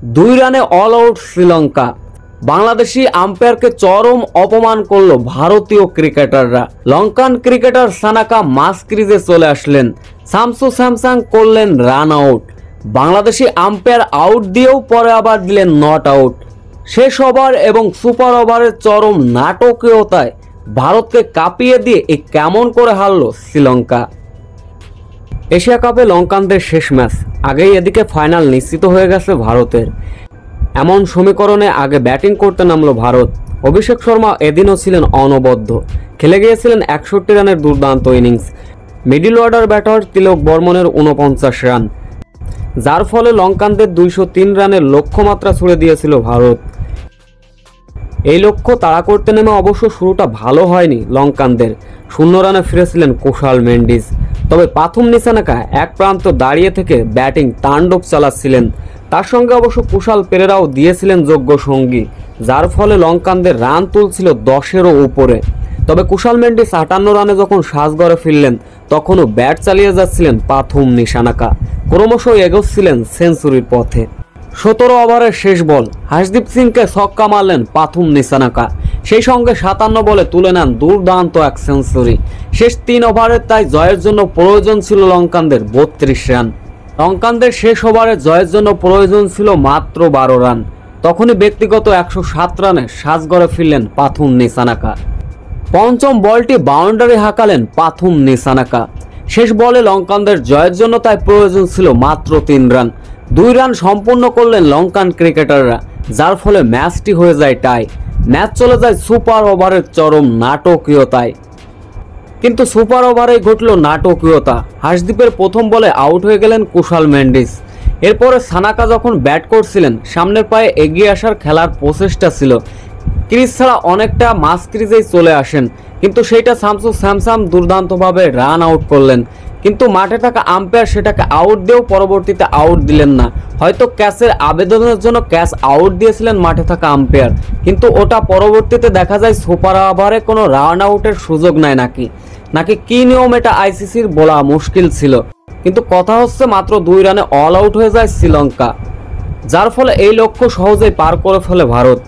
দুই রানে all out Sri Lanka. Bangladeshi আম্পায়ারকে চরম অপমান করলো ভারতীয় ক্রিকেটাররা। লঙ্কান ক্রিকেটার সানাকা মাস ক্রিজে চলে আসলেন, শামসু স্যামসাং করলেন run out. Bangladeshi umpire out দিয়েও পরে আবার দিলেন নট আউট। শেষ ওভার এবং সুপার ওভারের চরম নাটকীয়তায় ভারতকে কাঁপিয়ে দিয়ে কেমন করে হারল শ্রীলঙ্কা। এশিয়া কাপে লঙ্কানদের শেষ ম্যাচ, আগেই এদিকে ফাইনাল নিশ্চিত হয়ে গেছে ভারতের। এমন সমীকরণে আগে ব্যাটিং করতে নামলো ভারত। অভিষেক শর্মা এদিনও ছিলেন অনবদ্য, খেলে গিয়েছিলেন 61 রানের দুর্দান্ত ইনিংস। মিডল অর্ডার ব্যাটার তিলক বর্মনের 49 রান, যার ফলে লঙ্কানদের 203 রানের লক্ষ্যমাত্রা ছুড়ে দিয়েছিল ভারত। এই লক্ষ্য তাড়া করতে নেমে অবশ্য শুরুটা ভালো হয়নি লঙ্কানদের। 0 রানে ফিরেছিলেন কুশাল মেন্ডিস, তবে পাথুম নিশানাকা এক প্রান্ত দাঁড়িয়ে থেকে ব্যাটিং তাণ্ডব চালাচ্ছিলেন। তার সঙ্গে অবশ্য কুশাল পেরেরাও দিয়েছিলেন যোগ্য সঙ্গী, যার ফলে লঙ্কানদের রান তুলছিল 10-এরও উপরে। তবে কুশাল মেন্ডিস 58 রানে যখন সাজঘরে ফিরলেন, তখনও ব্যাট চালিয়ে যাচ্ছিলেন পাথুম নিশানাকা, ক্রমশ এগোচ্ছিলেন সেঞ্চুরির পথে। 17 ওভারের শেষ বল, হার্ষদীপ সিংকে ছক্কা মারলেন পাথুম নিশানাকা, সেই সঙ্গে 57 বলে তুলে নেন দুর্দান্ত এক সেঞ্চুরি। শেষ 3 ওভারে তাই জয়ের জন্য প্রয়োজন ছিল লঙ্কানদের 32 রান। লঙ্কানদের শেষ ওভারে জয়ের জন্য প্রয়োজন ছিল মাত্র 12 রান। তখনই ব্যক্তিগত 107 রানে সাজঘরে ফিরলেন পাথুম নিশানাকা। পঞ্চম বলটি বাউন্ডারি হাঁকালেন পাথুম নিশানাকা। শেষ বলে লঙ্কানদের জয়ের জন্য তাই প্রয়োজন ছিল মাত্র 3 রান। 2 রান সম্পূর্ণ করলেন লঙ্কান ক্রিকেটাররা, যার ফলে ম্যাচটি হয়ে যায় টাই। ম্যাচ চলে যায় সুপার ওভারের চরম নাটকীয়তায়। কিন্তু সুপার ওভারেই ঘটল নাটকীয়তা। হার্ষদীপের প্রথম বলে আউট হয়ে গেলেন কুশাল মেন্ডিস। এরপরে সানাকা যখন ব্যাট করছিলেন, সামনের পায়ে এগিয়ে আসার খেলার প্রচেষ্টা ছিল, ক্রিজ ছাড়া অনেকটা মাস ক্রিজেই চলে আসেন, কিন্তু সেইটা শামসু স্যামসাং দুর্দান্তভাবে রান আউট করলেন। কিন্তু মাঠে থাকা আম্পায়ার সেটাকে আউট দিয়েও পরবর্তীতে আউট দিলেন না। হয়তো ক্যাচের আবেদনের জন্য ক্যাচ আউট দিয়েছিলেন মাঠে থাকা আম্পায়ার, কিন্তু ওটা পরবর্তীতে দেখা যায় সুপার ওভারে কোনো রান আউটের সুযোগ নেয় নাকি কি নিয়ম, এটা আইসিসির বলা মুশকিল ছিল। কিন্তু কথা হচ্ছে মাত্র 2 রানে অল আউট হয়ে যায় শ্রীলঙ্কা, যার ফলে এই লক্ষ্য সহজেই পার করে ফেলে ভারত।